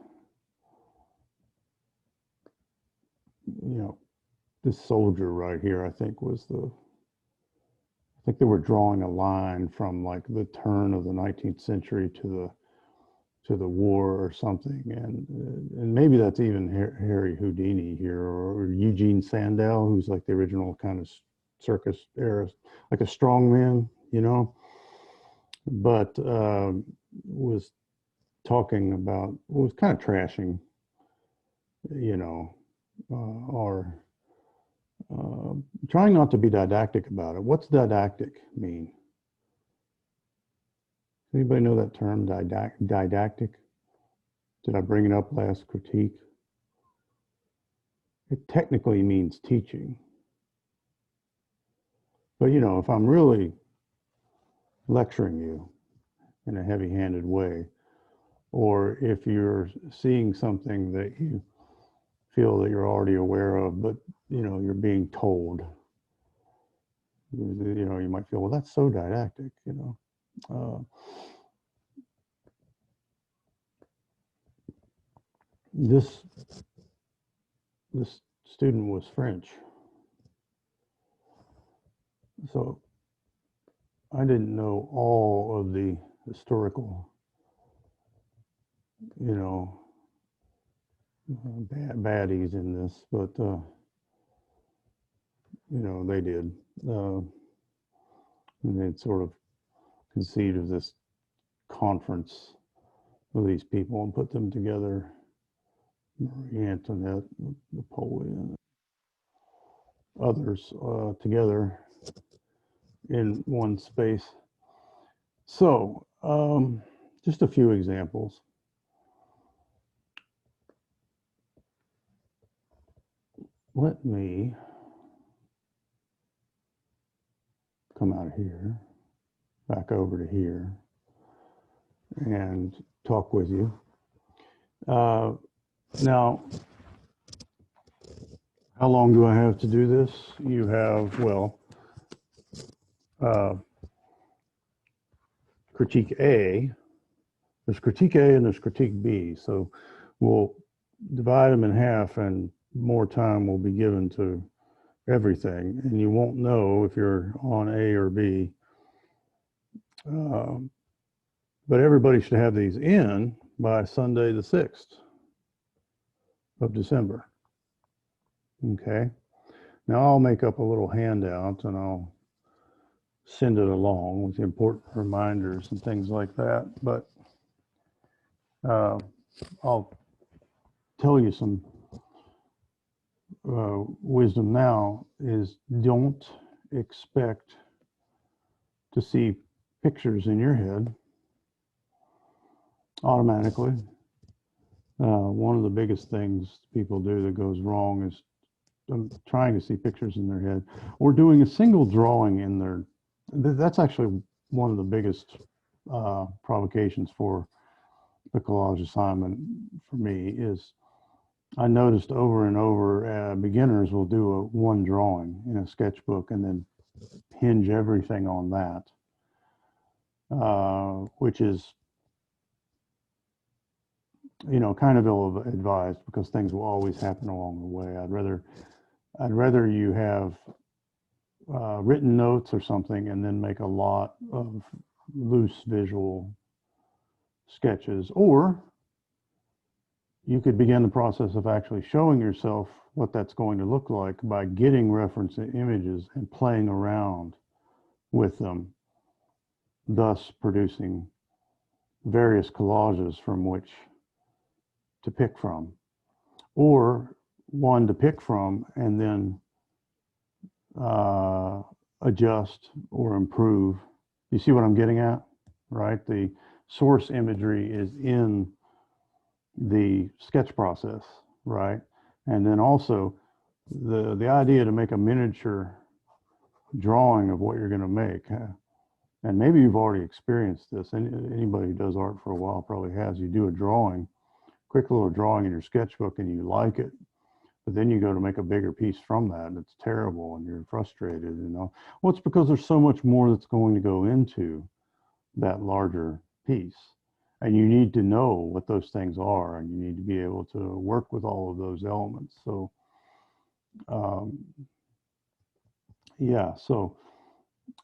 S1: this soldier right here, I think they were drawing a line from like the turn of the 19th century to the war or something, and maybe that's even Harry Houdini here, or Eugene Sandow, who's like the original kind of circus era, like a strong man, but was talking about, was kind of trashing, our trying not to be didactic about it. What's didactic mean? Anybody know that term, didactic? Did I bring it up last critique? It technically means teaching. But, if I'm really lecturing you in a heavy-handed way, or if you're seeing something that you feel that you're already aware of, but, you're being told, you might feel, well, that's so didactic, This student was French, so I didn't know all of the historical, baddies in this, but they did, and they'd sort of conceived of this conference of these people and put them together, Marie Antoinette, Napoleon, others together in one space. So just a few examples. Let me come out of here, back over to here, and talk with you. Now, how long do I have to do this? You have, well, critique A. There's critique A and there's critique B. So we'll divide them in half and more time will be given to everything. And you won't know if you're on A or B. But everybody should have these in by Sunday the 6th of December. Okay. Now I'll make up a little handout and I'll send it along with the important reminders and things like that. But I'll tell you some wisdom now is don't expect to see pictures in your head automatically. One of the biggest things people do that goes wrong is trying to see pictures in their head or doing a single drawing in their, that's actually one of the biggest provocations for the collage assignment for me is I noticed over and over beginners will do one drawing in a sketchbook and then hinge everything on that, which is, kind of ill-advised because things will always happen along the way. I'd rather you have written notes or something, and then make a lot of loose visual sketches. Or you could begin the process of actually showing yourself what that's going to look like by getting reference images and playing around with them, thus producing various collages from which to pick from, or one to pick from and then adjust or improve. You see what I'm getting at, right? The source imagery is in the sketch process, right? And then also the idea to make a miniature drawing of what you're going to make. And maybe you've already experienced this. Anybody who does art for a while probably has. You do a drawing, quick little drawing in your sketchbook, and you like it. But then you go to make a bigger piece from that, and it's terrible, and you're frustrated, you know. Well, it's because there's so much more that's going to go into that larger piece. And you need to know what those things are, and you need to be able to work with all of those elements. So, yeah, so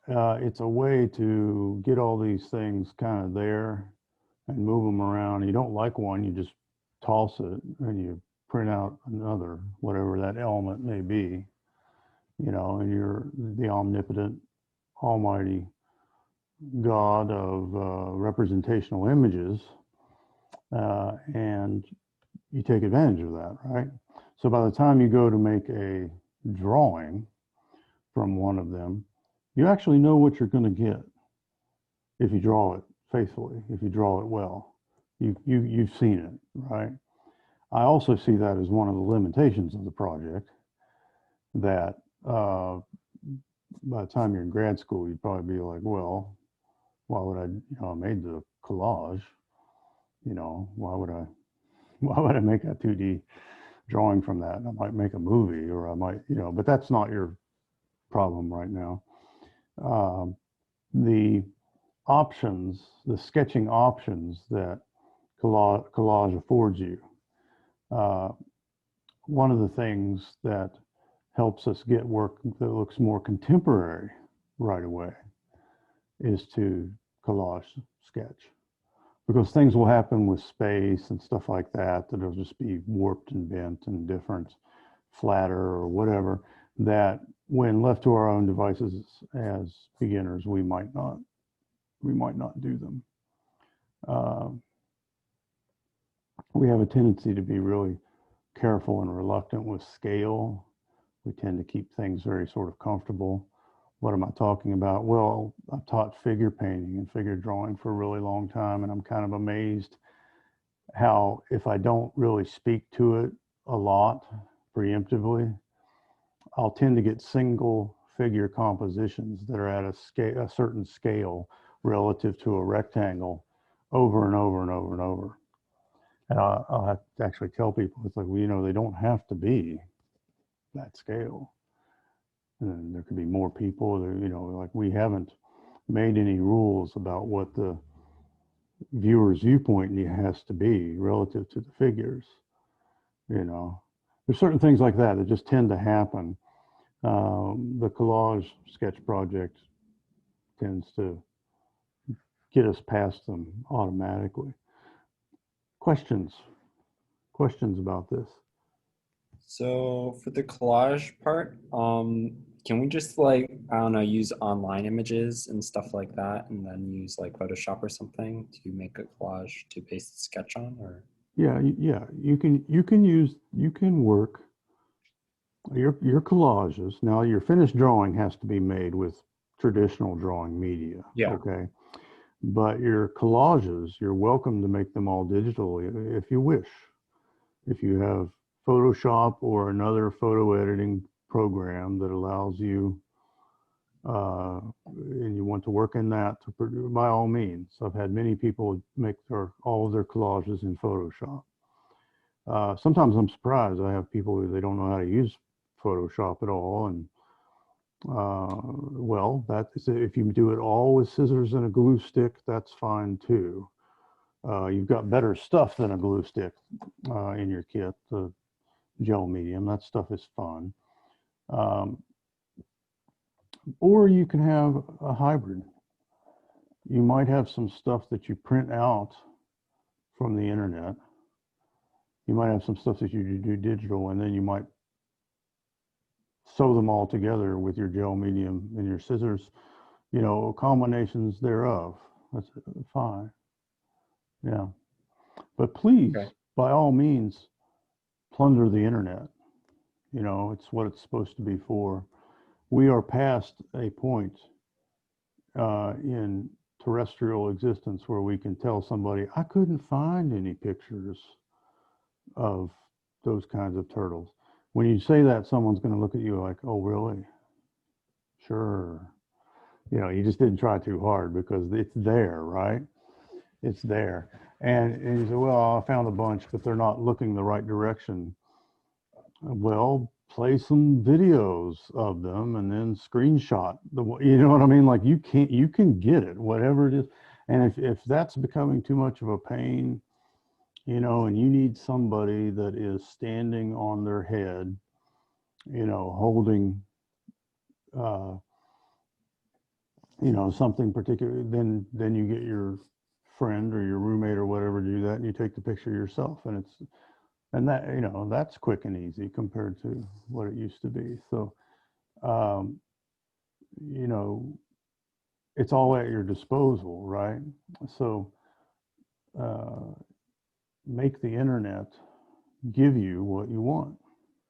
S1: it's a way to get all these things kind of there and move them around. You don't like one, you just toss it and you print out another, whatever that element may be, you know, and you're the omnipotent, almighty God of representational images, and you take advantage of that, right? So by the time you go to make a drawing from one of them, you actually know what you're going to get if you draw it faithfully, if you draw it well. You've seen it, right? I also see that as one of the limitations of the project, that by the time you're in grad school, you'd probably be like, well, why would I, you know, I made the collage, you know, why would I make a 2D drawing from that? I might make a movie, or I might, you know, but that's not your problem right now. The options, the sketching options that collage affords you. One of the things that helps us get work that looks more contemporary right away is to collage sketch, because things will happen with space and stuff like that that'll just be warped and bent and different, flatter or whatever, that when left to our own devices as beginners, we might not do them. We have a tendency to be really careful and reluctant with scale. We tend to keep things very sort of comfortable. What am I talking about? Well, I've taught figure painting and figure drawing for a really long time, and I'm kind of amazed how, if I don't really speak to it a lot preemptively, I'll tend to get single figure compositions that are at a certain scale relative to a rectangle over and over and over and over. And I'll have to actually tell people, it's like, well, you know, they don't have to be that scale. And there could be more people, you know, like we haven't made any rules about what the viewer's viewpoint has to be relative to the figures. You know, there's certain things like that that just tend to happen. The collage sketch project tends to get us past them automatically. Questions about this?
S4: So for the collage part, can we just like, I don't know, use online images and stuff like that, and then use like Photoshop or something to make a collage to paste the sketch on? Or
S1: yeah, you can work your collages. Now your finished drawing has to be made with traditional drawing media.
S4: Yeah.
S1: Okay. But your collages, you're welcome to make them all digitally if you wish. If you have Photoshop or another photo editing program that allows you, and you want to work in that, to produce, by all means. I've had many people make all of their collages in Photoshop. Sometimes I'm surprised. I have people who they don't know how to use Photoshop at all, and well, if you do it all with scissors and a glue stick, that's fine too. You've got better stuff than a glue stick in your kit, the gel medium. That stuff is fun. Or you can have a hybrid. You might have some stuff that you print out from the internet. You might have some stuff that you do digital, and then you might sew them all together with your gel medium and your scissors, you know, combinations thereof. That's fine. Yeah. But please,
S4: Okay.
S1: by all means, plunder the internet. You know, it's what it's supposed to be for. We are past a point in terrestrial existence where we can tell somebody, I couldn't find any pictures of those kinds of turtles. When you say that, someone's going to look at you like, oh, really? Sure. You know, you just didn't try too hard because it's there, right? It's there. And you say, well, I found a bunch, but they're not looking the right direction. Well, play some videos of them and then screenshot the, you know what I mean? Like you can get it, whatever it is. And if that's becoming too much of a pain, you know, and you need somebody that is standing on their head, you know, holding, you know, something particular, then you get your friend or your roommate or whatever to do that, and you take the picture yourself, and that, you know, that's quick and easy compared to what it used to be. So, you know, it's all at your disposal, right? So, make the internet give you what you want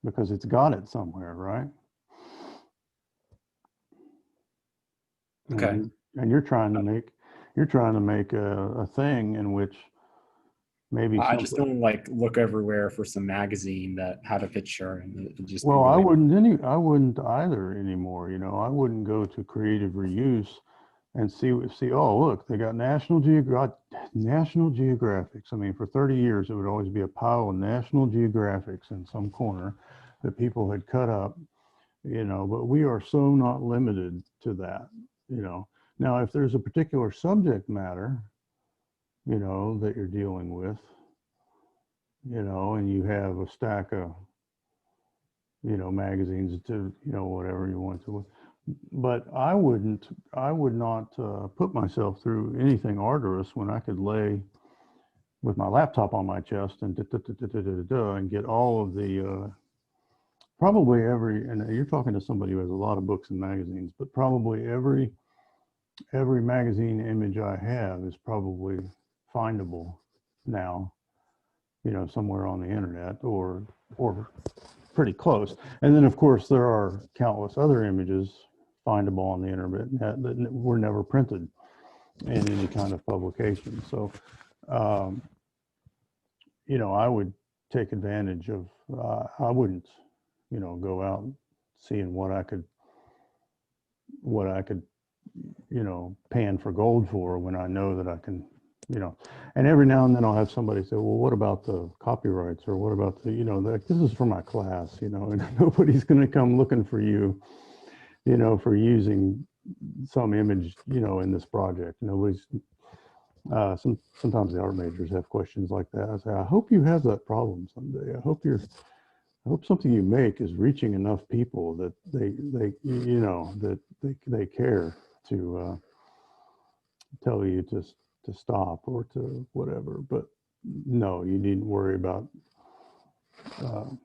S1: because it's got it somewhere, right?
S4: Okay.
S1: And you're trying to make a thing in which maybe
S4: I
S1: some,
S4: just don't like look everywhere for some magazine that had a picture and it just be
S1: well, I
S4: really
S1: wouldn't either anymore. You know, I wouldn't go to Creative Reuse and see, oh, look, they got National Geographics. I mean, for 30 years, it would always be a pile of National Geographics in some corner that people had cut up, you know, but we are so not limited to that, you know. Now, if there's a particular subject matter, you know, that you're dealing with, you know, and you have a stack of, you know, magazines to, you know, whatever you want to, but I would not put myself through anything arduous when I could lay with my laptop on my chest and and get all of the probably every, and you're talking to somebody who has a lot of books and magazines, but probably every magazine image I have is probably findable now, you know, somewhere on the internet or pretty close. And then of course there are countless other images findable on the internet that were never printed in any kind of publication. So, you know, I would take advantage of, I wouldn't, you know, go out seeing what I could, you know, pan for gold for when I know that I can, you know, and every now and then I'll have somebody say, well, what about the copyrights, or what about the, you know, like, this is for my class, you know, and nobody's going to come looking for you, you know, for using some image, you know, in this project. Nobody's, sometimes the art majors have questions like that. I say, I hope you have that problem someday. I hope something you make is reaching enough people that they you know, that they care to tell you to stop or to whatever. But no, you needn't worry about, you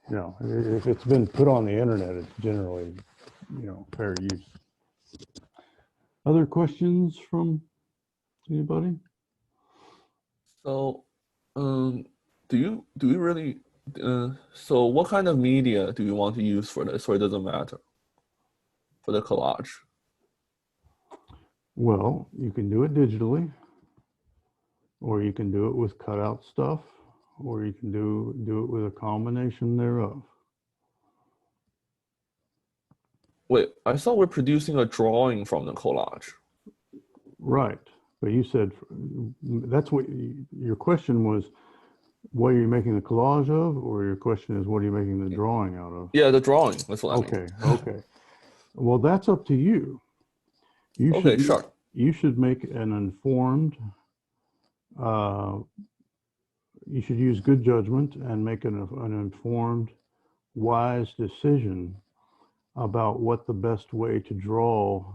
S1: know, if it's been put on the internet, it's generally, you know, fair use. Other questions from anybody?
S3: So, do you really? So, what kind of media do you want to use for this, or it doesn't matter for the collage?
S1: Well, you can do it digitally, or you can do it with cutout stuff, or you can do it with a combination thereof.
S3: Wait, I thought we're producing a drawing from the collage.
S1: Right. But you said, that's what your question was, what are you making the collage of? Or your question is, what are you making the drawing out of?
S3: Yeah, the drawing. That's what I mean.
S1: Okay, okay. Well, that's up to you.
S3: Okay, sure.
S1: You should make an informed, you should use good judgment and make an informed, wise decision about what the best way to draw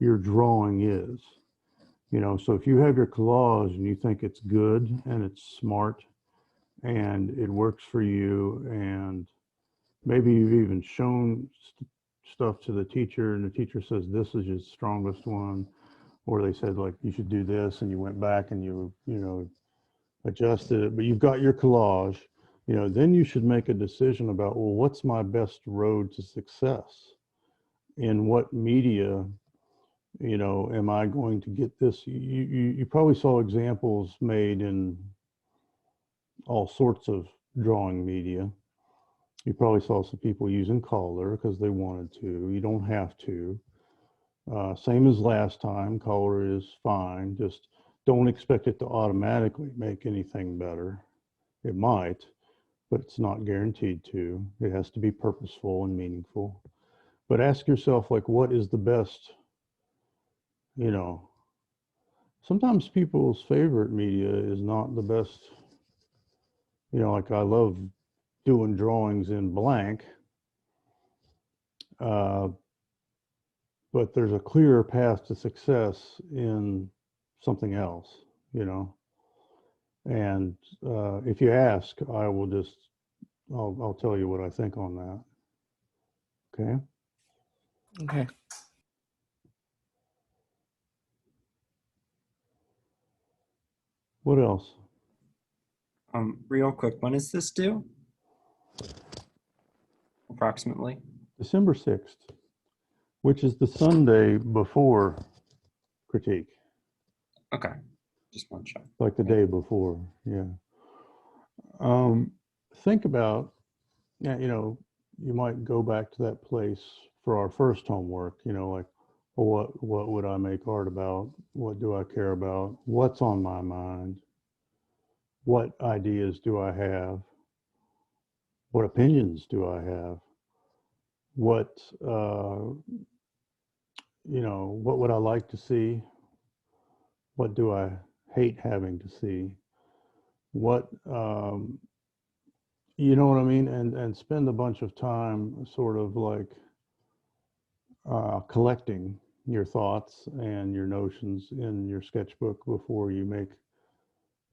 S1: your drawing is. You know, so if you have your collage and you think it's good and it's smart and it works for you, and maybe you've even shown stuff to the teacher and the teacher says this is your strongest one, or they said like you should do this and you went back and you know adjusted it, but you've got your collage, you know, then you should make a decision about, well, what's my best road to success? In what media, you know, am I going to get this? You probably saw examples made in all sorts of drawing media. You probably saw some people using color because they wanted to. You don't have to. Same as last time, color is fine. Just don't expect it to automatically make anything better. It might, but it's not guaranteed to. It has to be purposeful and meaningful. But ask yourself, like, what is the best, you know, sometimes people's favorite media is not the best. You know, like I love doing drawings in blank, but there's a clearer path to success in something else, you know. And if you ask, I will just, I'll tell you what I think on that. Okay.
S3: Okay.
S1: What else?
S4: Real quick, when is this due? Approximately.
S1: December 6th, which is the Sunday before critique.
S4: Okay. Just one check.
S1: Like the day before, yeah. Think about, yeah, you know, you might go back to that place for our first homework, you know, like, well, what would I make art about? What do I care about? What's on my mind? What ideas do I have? What opinions do I have? What, you know, what would I like to see? What do I hate having to see? What, you know what I mean? And spend a bunch of time sort of like collecting your thoughts and your notions in your sketchbook before you make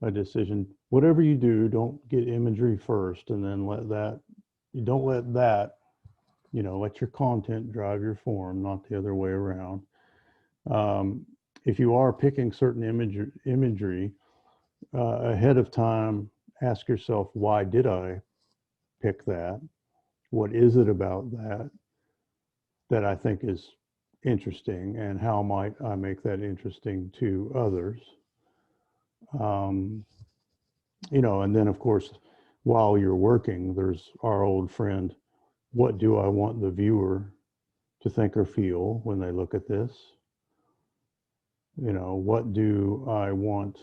S1: a decision. Whatever you do, don't get imagery first and then don't let that, you know, let your content drive your form, not the other way around. If you are picking certain imagery ahead of time, ask yourself, why did I pick that? What is it about that I think is interesting, and how might I make that interesting to others? You know, and then of course, while you're working, there's our old friend, what do I want the viewer to think or feel when they look at this? You know, what do I want?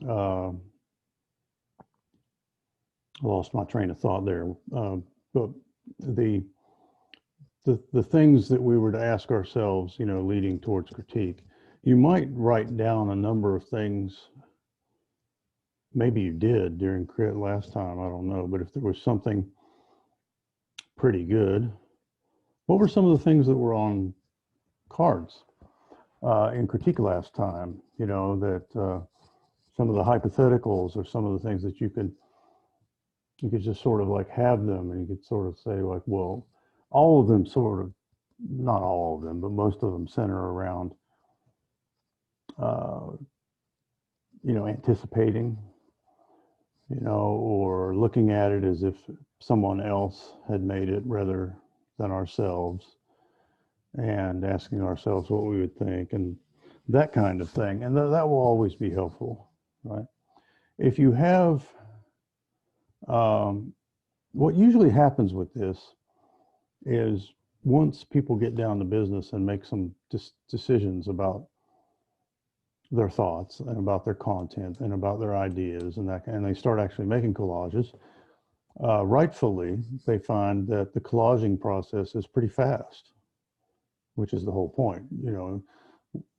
S1: I lost my train of thought there. But the things that we were to ask ourselves, you know, leading towards critique, you might write down a number of things. Maybe you did during crit last time, I don't know. But if there was something pretty good, what were some of the things that were on cards in critique last time? You know, that some of the hypotheticals or some of the things that you could just sort of like have them, and you could sort of say like, well, all of them sort of, not all of them, but most of them center around, you know, anticipating, you know, or looking at it as if someone else had made it rather than ourselves, and asking ourselves what we would think and that kind of thing. And that will always be helpful, right? If you have, what usually happens with this is once people get down to business and make some decisions about their thoughts and about their content and about their ideas and that, and they start actually making collages, rightfully, they find that the collaging process is pretty fast, which is the whole point. You know,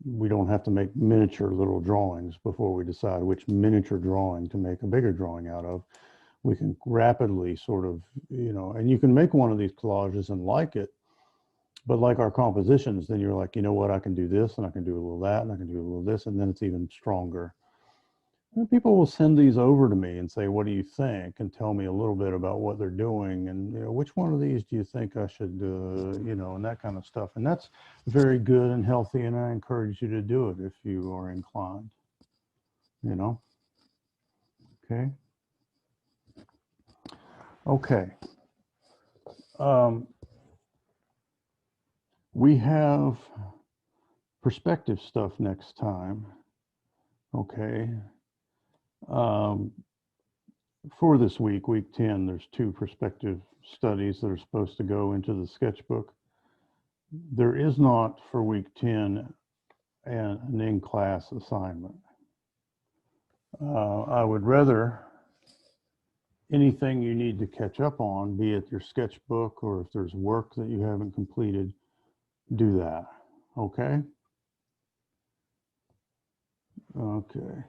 S1: we don't have to make miniature little drawings before we decide which miniature drawing to make a bigger drawing out of. we can rapidly sort of, and you can make one of these collages and like it, but like our compositions, then you're like, you know what, I can do this and I can do a little that and I can do a little this, and then it's even stronger. And people will send these over to me and say, what do you think? And tell me a little bit about what they're doing. And, which one of these do you think I should, and that kind of stuff. And that's very good and healthy. And I encourage you to do it if you are inclined, Okay. Okay. We have perspective stuff next time. Okay. For this week, week 10, there's 2 perspective studies that are supposed to go into the sketchbook. There is not for week 10 an in-class assignment. I would rather anything you need to catch up on, be it your sketchbook or if there's work that you haven't completed, do that. Okay? Okay.